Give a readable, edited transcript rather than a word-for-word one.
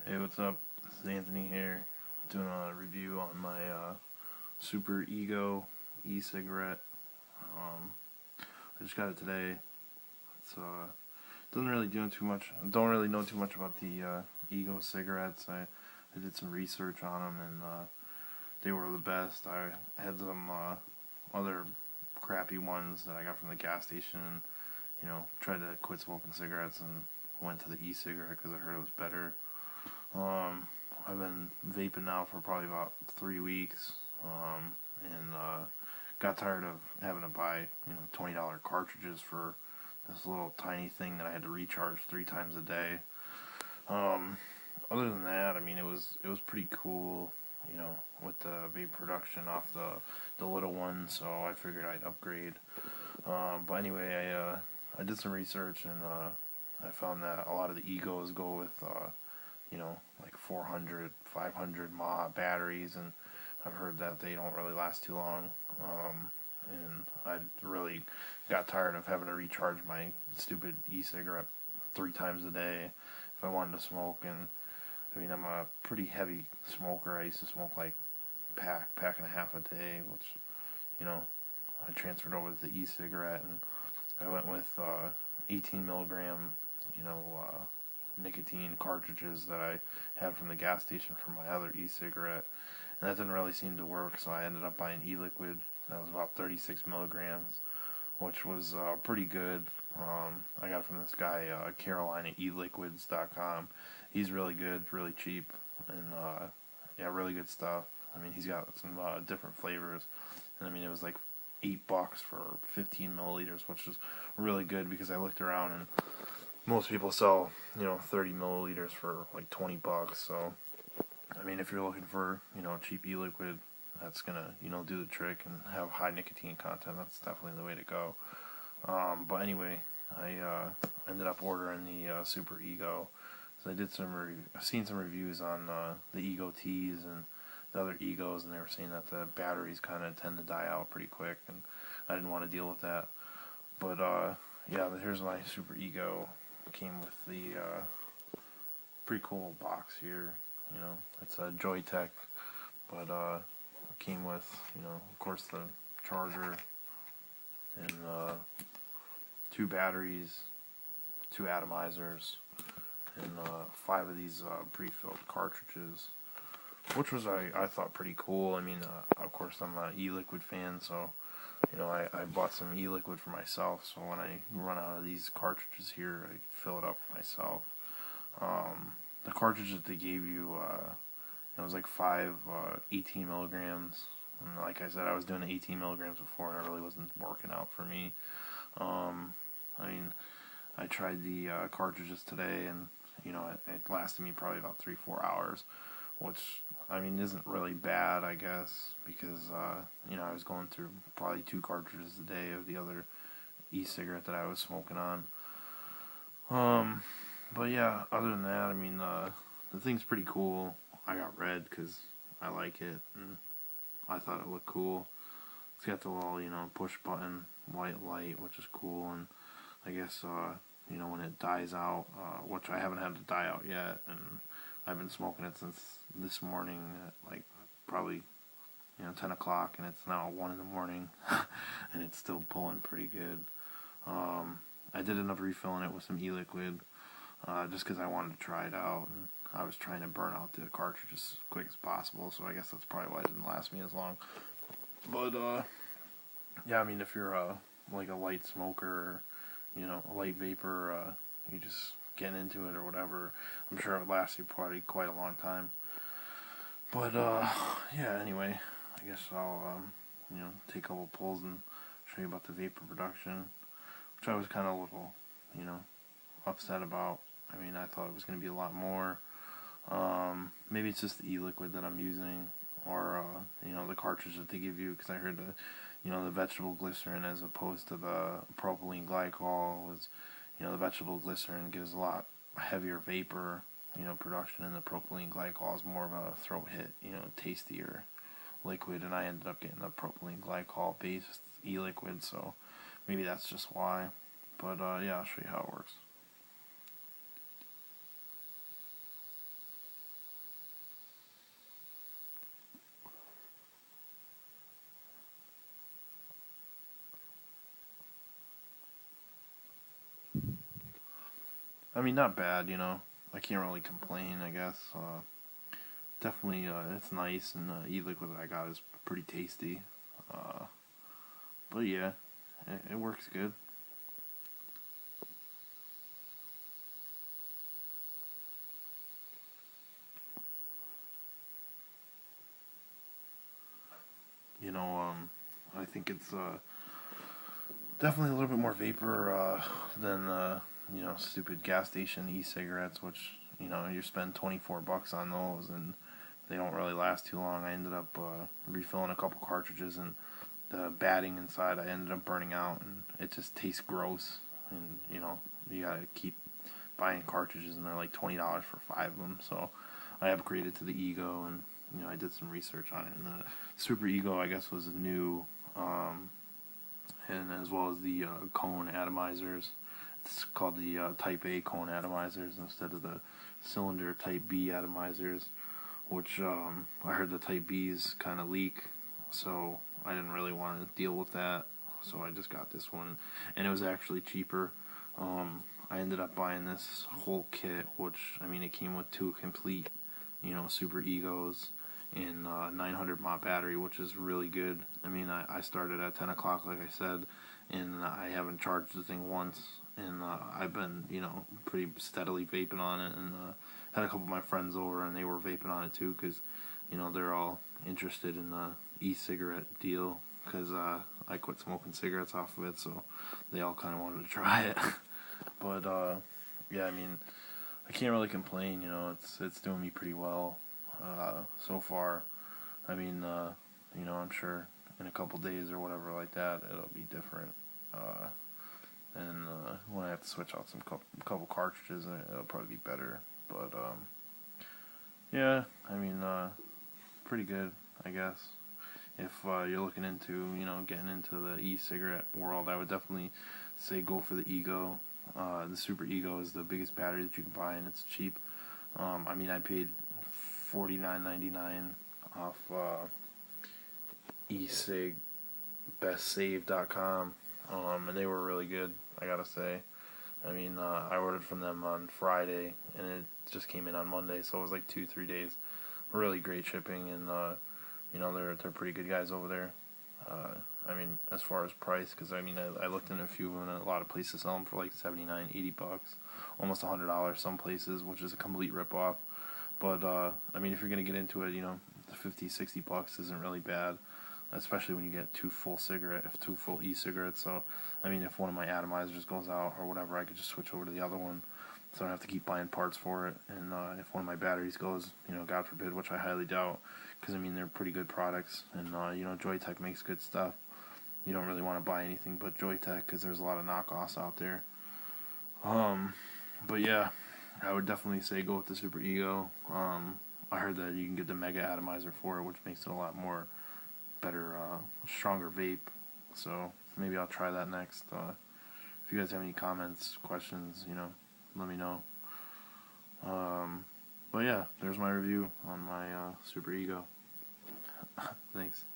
Hey, what's up? This is Anthony here, doing a review on my Super Ego e-cigarette. I just got it today. It's doesn't really do too much. I don't really know too much about the Ego cigarettes. I did some research on them, and they were the best. I had some other crappy ones that I got from the gas station. And, tried to quit smoking cigarettes and went to the e-cigarette because I heard it was better. I've been vaping now for probably about 3 weeks, and got tired of having to buy, $20 cartridges for this little tiny thing that I had to recharge 3 times a day. Other than that, I mean, it was pretty cool, with the vape production off the little one, so I figured I'd upgrade. But anyway, I did some research, and I found that a lot of the Egos go with like 400, 500 mAh batteries, and I've heard that they don't really last too long. And I really got tired of having to recharge my stupid e-cigarette 3 times a day if I wanted to smoke. And I mean, I'm a pretty heavy smoker. I used to smoke like pack and a half a day, which, I transferred over to the e-cigarette, and I went with 18 milligram, nicotine cartridges that I had from the gas station for my other e-cigarette, and that didn't really seem to work, so I ended up buying e-liquid. That was about 36 milligrams, which was pretty good. I got it from this guy, CarolinaEliquids.com. He's really good, really cheap, and yeah, really good stuff. I mean, he's got some different flavors, and I mean, it was like $8 for 15 milliliters, which is really good because I looked around and most people sell, 30 milliliters for like $20. So, I mean, if you're looking for, cheap e-liquid, that's gonna, do the trick and have high nicotine content. That's definitely the way to go. But anyway, I ended up ordering the Super Ego. So I did I've seen some reviews on the Ego Teas and the other Egos, and they were saying that the batteries kind of tend to die out pretty quick, and I didn't want to deal with that. But yeah, here's my Super Ego. Came with the pretty cool box here. It's a Joytech, but it came with, of course, the charger and 2 batteries, 2 atomizers, and 5 of these pre-filled cartridges, which was I thought pretty cool. I mean, of course, I'm an e-liquid fan, so I bought some e-liquid for myself, so when I run out of these cartridges here, I can fill it up myself. The cartridge that they gave you, it was like 5 18 milligrams. And like I said, I was doing 18 milligrams before, and it really wasn't working out for me. I mean, I tried the cartridges today, and it lasted me probably about 3-4 hours, which, I mean, isn't really bad, I guess, because, I was going through probably 2 cartridges a day of the other e-cigarette that I was smoking on. But yeah, other than that, I mean, the thing's pretty cool. I got red because I like it, and I thought it looked cool. It's got the little, push button white light, which is cool, and I guess, when it dies out, which I haven't had to die out yet, and I've been smoking it since this morning at like probably 10 o'clock, and it's now 1 in the morning, and it's still pulling pretty good. I did end up refilling it with some e-liquid, just because I wanted to try it out, and I was trying to burn out the cartridge as quick as possible, so I guess that's probably why it didn't last me as long. But yeah, I mean, if you're like a light smoker, or, a light vapor, you just getting into it or whatever, I'm sure it would last you probably quite a long time. But yeah, anyway, I guess I'll take a couple pulls and show you about the vapor production, which I was kind of a little upset about. I mean, I thought it was going to be a lot more. Maybe it's just the e-liquid that I'm using, or the cartridge that they give you, because I heard the vegetable glycerin as opposed to the propylene glycol was, the vegetable glycerin gives a lot heavier vapor, production, and the propylene glycol is more of a throat hit, tastier liquid, and I ended up getting the propylene glycol based e-liquid, so maybe that's just why. But yeah, I'll show you how it works. I mean, not bad, I can't really complain, I guess. Definitely, it's nice, and e-liquid that I got is pretty tasty. Uh, but yeah, it works good. I think it's definitely a little bit more vapor than stupid gas station e-cigarettes, which you spend $24 on those, and they don't really last too long. I ended up refilling a couple cartridges, and the batting inside I ended up burning out, and it just tastes gross. And you gotta keep buying cartridges, and they're like $20 for 5 of them. So I upgraded to the Ego, and I did some research on it. And the Super Ego, I guess, was new, and as well as the cone atomizers. It's called the Type A cone atomizers instead of the cylinder Type B atomizers, which I heard the Type B's kind of leak, so I didn't really want to deal with that. So I just got this one, and it was actually cheaper. I ended up buying this whole kit, which, I mean, it came with 2 complete, Super Egos and 900 mAh battery, which is really good. I mean, I started at 10 o'clock, like I said, and I haven't charged the thing once, and I've been, pretty steadily vaping on it, and had a couple of my friends over, and they were vaping on it too, because, they're all interested in the e-cigarette deal, because I quit smoking cigarettes off of it, so they all kind of wanted to try it. But yeah, I mean, I can't really complain. It's doing me pretty well so far. I mean, I'm sure in a couple days or whatever like that, it'll be different. And when I have to switch out some couple cartridges, it'll probably be better. But yeah, I mean, pretty good, I guess. If you're looking into, getting into the e-cigarette world, I would definitely say go for the Ego. The Super Ego is the biggest battery that you can buy, and it's cheap. I mean, I paid $49.99 off Ecig bestsave.com, and they were really good, I gotta say. I mean, I ordered from them on Friday, and it just came in on Monday, so it was like 2-3 days. Really great shipping, and they're pretty good guys over there. I mean, as far as price, because I mean, I looked into a few, and a lot of places sell them for like $79, $80, almost $100 some places, which is a complete ripoff. But I mean, if you're gonna get into it, the $50, $60 isn't really bad, especially when you get 2 full e-cigarettes. So I mean, if one of my atomizers goes out or whatever, I could just switch over to the other one, so I don't have to keep buying parts for it. And if one of my batteries goes, God forbid, which I highly doubt, because I mean, they're pretty good products, and Joytech makes good stuff. You don't really want to buy anything but Joytech, because there's a lot of knockoffs out there. But yeah, I would definitely say go with the Super Ego. I heard that you can get the Mega Atomizer for it, which makes it a lot more better, stronger vape. So maybe I'll try that next. If you guys have any comments, questions, let me know. But yeah, there's my review on my Super Ego. Thanks.